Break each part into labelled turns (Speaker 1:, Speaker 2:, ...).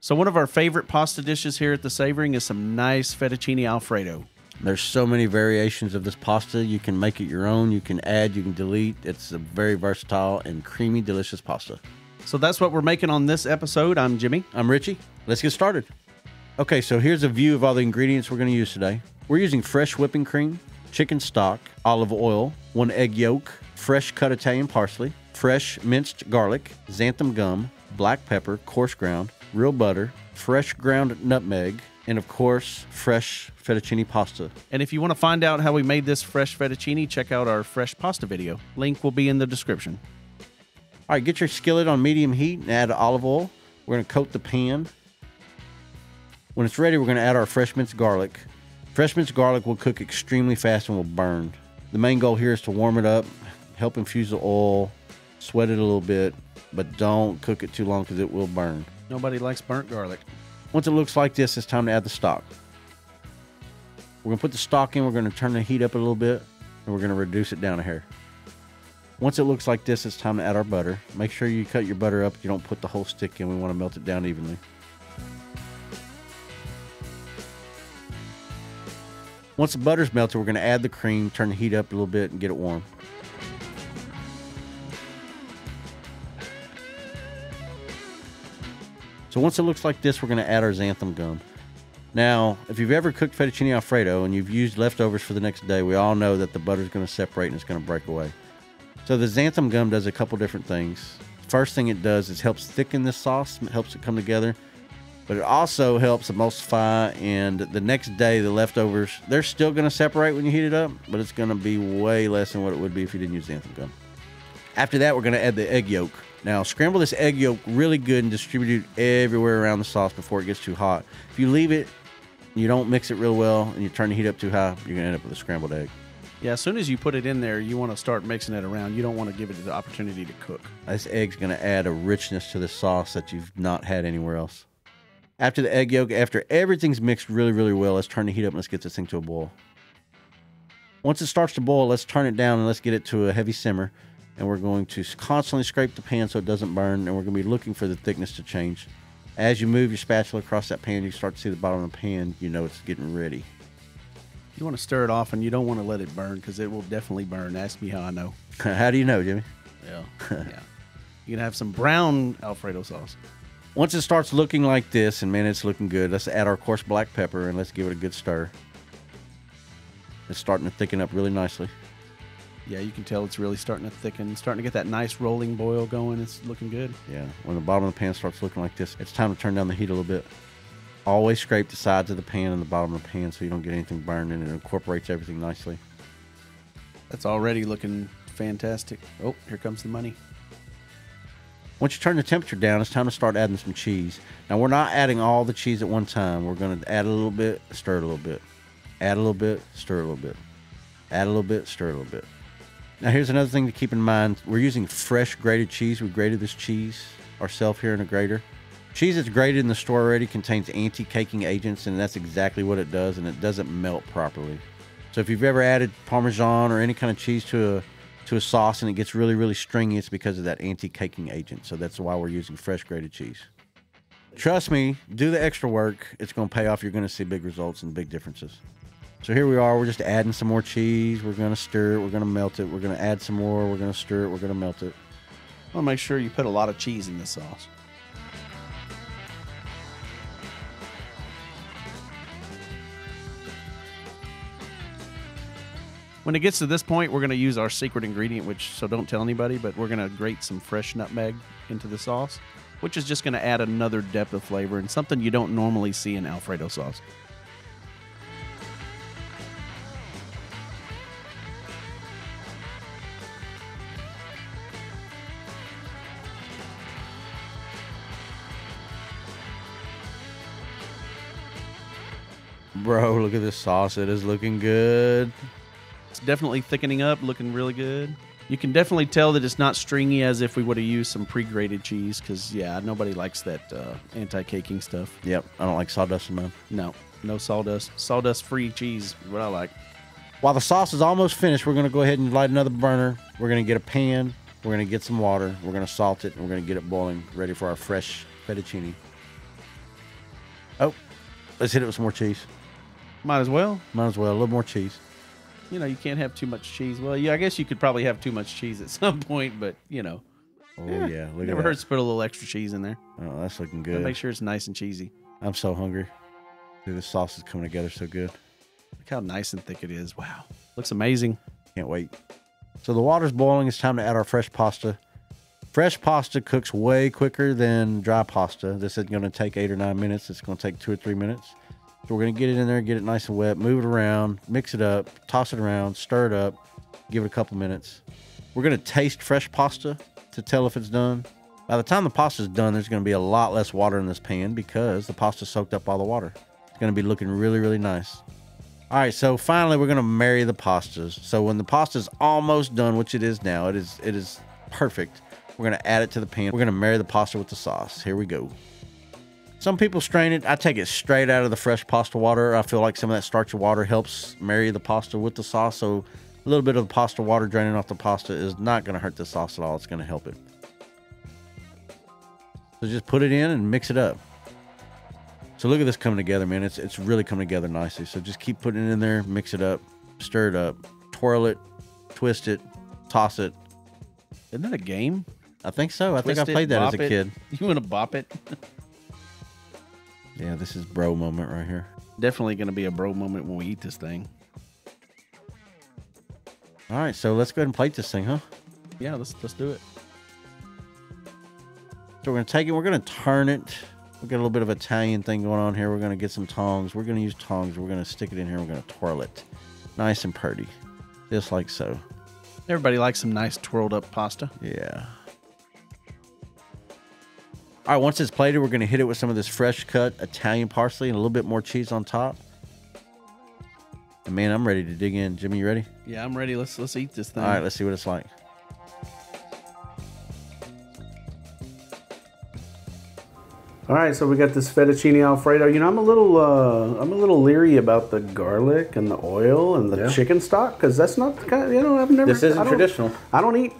Speaker 1: So one of our favorite pasta dishes here at The Savoring is some nice fettuccine Alfredo.
Speaker 2: There's so many variations of this pasta. You can make it your own. You can add, you can delete. It's a very versatile and creamy, delicious pasta.
Speaker 1: So that's what we're making on this episode. I'm Jimmy.
Speaker 2: I'm Richie. Let's get started. Okay, so here's a view of all the ingredients we're going to use today. We're using fresh whipping cream, chicken stock, olive oil, 1 egg yolk, fresh cut Italian parsley, fresh minced garlic, xanthan gum, black pepper, coarse ground, real butter, fresh ground nutmeg, and of course, fresh fettuccine pasta.
Speaker 1: And if you want to find out how we made this fresh fettuccine, check out our fresh pasta video. Link will be in the description.
Speaker 2: All right, get your skillet on medium heat and add olive oil. We're going to coat the pan. When it's ready, we're going to add our fresh minced garlic. Fresh minced garlic will cook extremely fast and will burn. The main goal here is to warm it up, help infuse the oil, sweat it a little bit, but don't cook it too long because it will burn.
Speaker 1: Nobody likes burnt garlic.
Speaker 2: Once it looks like this, it's time to add the stock. We're going to put the stock in. We're going to turn the heat up a little bit, and we're going to reduce it down a hair. Once it looks like this, it's time to add our butter. Make sure you cut your butter up. You don't put the whole stick in. We want to melt it down evenly. Once the butter's melted, we're going to add the cream, turn the heat up a little bit, and get it warm. So once it looks like this, we're going to add our xanthan gum. Now, if you've ever cooked fettuccine Alfredo and you've used leftovers for the next day, we all know that the butter's going to separate and it's going to break away. So the xanthan gum does a couple different things. First thing it does is helps thicken this sauce, it helps it come together, but it also helps emulsify, and the next day the leftovers, they're still going to separate when you heat it up, but it's going to be way less than what it would be if you didn't use xanthan gum. After that, we're going to add the egg yolk. Now, scramble this egg yolk really good and distribute it everywhere around the sauce before it gets too hot. If you leave it, you don't mix it real well, and you turn the heat up too high, you're going to end up with a scrambled egg.
Speaker 1: Yeah, as soon as you put it in there, you want to start mixing it around. You don't want to give it the opportunity to cook.
Speaker 2: This egg's going to add a richness to the sauce that you've not had anywhere else. After the egg yolk, after everything's mixed really, really well, let's turn the heat up and let's get this thing to a boil. Once it starts to boil, let's turn it down and let's get it to a heavy simmer. And we're going to constantly scrape the pan so it doesn't burn, and we're going to be looking for the thickness to change. As you move your spatula across that pan, you start to see the bottom of the pan, you know it's getting ready.
Speaker 1: You want to stir it off, and you don't want to let it burn because it will definitely burn. Ask me how I know.
Speaker 2: How do you know, Jimmy?
Speaker 1: Yeah. Yeah. You can have some brown Alfredo sauce.
Speaker 2: Once it starts looking like this, and man, it's looking good, let's add our coarse black pepper and let's give it a good stir. It's starting to thicken up really nicely.
Speaker 1: Yeah, you can tell it's really starting to thicken, starting to get that nice rolling boil going. It's looking good.
Speaker 2: Yeah, when the bottom of the pan starts looking like this, it's time to turn down the heat a little bit. Always scrape the sides of the pan and the bottom of the pan so you don't get anything burned, and it incorporates everything nicely.
Speaker 1: That's already looking fantastic. Oh, here comes the money.
Speaker 2: Once you turn the temperature down, it's time to start adding some cheese. Now, we're not adding all the cheese at one time. We're going to add a little bit, stir it a little bit. Add a little bit, stir it a little bit. Add a little bit, stir it a little bit. Now, here's another thing to keep in mind. We're using fresh grated cheese. We grated this cheese ourselves here in a grater. Cheese that's grated in the store already contains anti-caking agents, and that's exactly what it does, and it doesn't melt properly. So if you've ever added Parmesan or any kind of cheese to a sauce and it gets really, really stringy, it's because of that anti-caking agent. So that's why we're using fresh grated cheese. Trust me, do the extra work. It's going to pay off. You're going to see big results and big differences. So here we are. We're just adding some more cheese. We're going to stir it. We're going to melt it. We're going to add some more. We're going to stir it. We're going to melt it.
Speaker 1: I want to make sure you put a lot of cheese in this sauce. When it gets to this point, we're going to use our secret ingredient, so don't tell anybody, but we're going to grate some fresh nutmeg into the sauce, which is just going to add another depth of flavor and something you don't normally see in Alfredo sauce.
Speaker 2: Bro, look at this sauce. It is looking good.
Speaker 1: It's definitely thickening up, looking really good. You can definitely tell that it's not stringy as if we would have used some pre-grated cheese because, yeah, nobody likes that anti-caking stuff.
Speaker 2: Yep, I don't like sawdust in mine.
Speaker 1: No sawdust. Sawdust-free cheese is what I like.
Speaker 2: While the sauce is almost finished, we're going to go ahead and light another burner. We're going to get a pan. We're going to get some water. We're going to salt it, and we're going to get it boiling, ready for our fresh fettuccine. Oh, let's hit it with some more cheese.
Speaker 1: Might as well.
Speaker 2: Might as well. A little more cheese.
Speaker 1: You know, you can't have too much cheese. Well, yeah, I guess you could probably have too much cheese at some point, but, you know.
Speaker 2: Oh, yeah. Look
Speaker 1: Never
Speaker 2: at that.
Speaker 1: hurts to put a little extra cheese in there.
Speaker 2: Oh, that's looking
Speaker 1: Gotta
Speaker 2: good.
Speaker 1: make sure it's nice and cheesy.
Speaker 2: I'm so hungry. Dude, this sauce is coming together so good.
Speaker 1: Look how nice and thick it is. Wow. Looks amazing.
Speaker 2: Can't wait. So the water's boiling. It's time to add our fresh pasta. Fresh pasta cooks way quicker than dry pasta. This isn't going to take 8 or 9 minutes. It's going to take 2 or 3 minutes. So we're going to get it in there, get it nice and wet, move it around, mix it up, toss it around, stir it up, give it a couple minutes. We're going to taste fresh pasta to tell if it's done. By the time the pasta is done, there's going to be a lot less water in this pan because the pasta soaked up all the water. It's going to be looking really, really nice. All right, so finally we're going to marry the pastas. So when the pasta's almost done, which it is now, it is perfect. We're going to add it to the pan. We're going to marry the pasta with the sauce. Here we go. Some people strain it. I take it straight out of the fresh pasta water. I feel like some of that starchy water helps marry the pasta with the sauce. So a little bit of the pasta water draining off the pasta is not going to hurt the sauce at all. It's going to help it. So just put it in and mix it up. So look at this coming together, man. It's really coming together nicely. So just keep putting it in there, mix it up, stir it up, twirl it, twist it, toss it.
Speaker 1: Isn't that a game?
Speaker 2: I think so. I think I
Speaker 1: Twist it,
Speaker 2: played that as a
Speaker 1: bop it.
Speaker 2: kid.
Speaker 1: You want to bop it?
Speaker 2: Yeah, this is bro moment right here.
Speaker 1: Definitely going to be a bro moment when we eat this thing.
Speaker 2: All right, so let's go ahead and plate this thing, huh?
Speaker 1: Yeah, let's do it.
Speaker 2: So we're going to take it. We're going to turn it. We've got a little bit of Italian thing going on here. We're going to get some tongs. We're going to use tongs. We're going to stick it in here. We're going to twirl it. Nice and pretty. Just like so.
Speaker 1: Everybody likes some nice twirled up pasta.
Speaker 2: Yeah. All right, once it's plated, we're going to hit it with some of this fresh cut Italian parsley and a little bit more cheese on top. And man, I'm ready to dig in. Jimmy, you ready?
Speaker 1: Yeah, I'm ready. Let's eat this thing.
Speaker 2: All right, let's see what it's like.
Speaker 3: All right, so we got this fettuccine alfredo. You know, I'm a little leery about the garlic and the oil and the chicken stock because that's not the kind. You know, I've never.
Speaker 2: This isn't traditional.
Speaker 3: I don't eat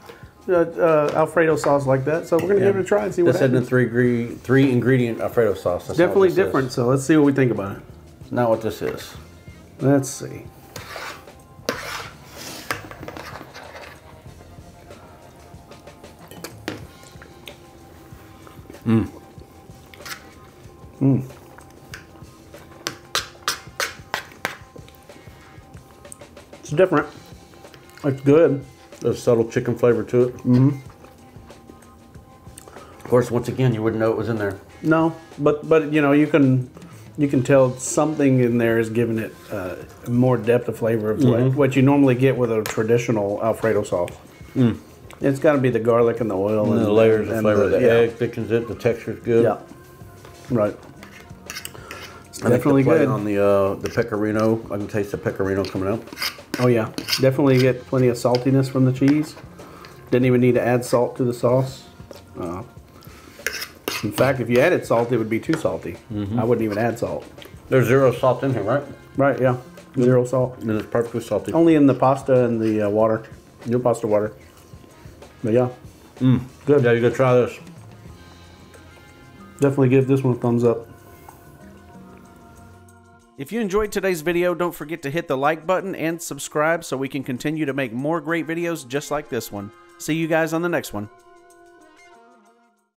Speaker 3: Alfredo sauce like that, so we're gonna give it a try and see what
Speaker 2: This isn't a
Speaker 3: happens.
Speaker 2: three ingredient Alfredo sauce. That's
Speaker 3: Definitely different. So let's see what we think about it.
Speaker 2: Not what this is.
Speaker 3: Let's see. It's different. It's good.
Speaker 2: There's a subtle chicken flavor to it. Mm-hmm. Of course, once again, you wouldn't know it was in there.
Speaker 3: No, but you know you can tell something in there is giving it more depth of flavor of what you normally get with a traditional Alfredo sauce. Mm. It's got to be the garlic and the oil
Speaker 2: And the layers of flavor. The egg thickens it. The texture's good.
Speaker 3: Yeah, right. It's
Speaker 2: I
Speaker 3: definitely
Speaker 2: think the plate
Speaker 3: good.
Speaker 2: on the Pecorino. I can taste the Pecorino coming out.
Speaker 3: Oh yeah, definitely get plenty of saltiness from the cheese. Didn't even need to add salt to the sauce. In fact, if you added salt, it would be too salty. I wouldn't even add salt.
Speaker 2: There's zero salt in here, right?
Speaker 3: Right, yeah. Zero salt.
Speaker 2: And it's perfectly salty.
Speaker 3: Only in the pasta and the water. Your pasta water. But yeah.
Speaker 2: Good. Yeah, you gotta try this.
Speaker 3: Definitely give this one a thumbs up.
Speaker 1: If you enjoyed today's video, don't forget to hit the like button and subscribe so we can continue to make more great videos just like this one. See you guys on the next one.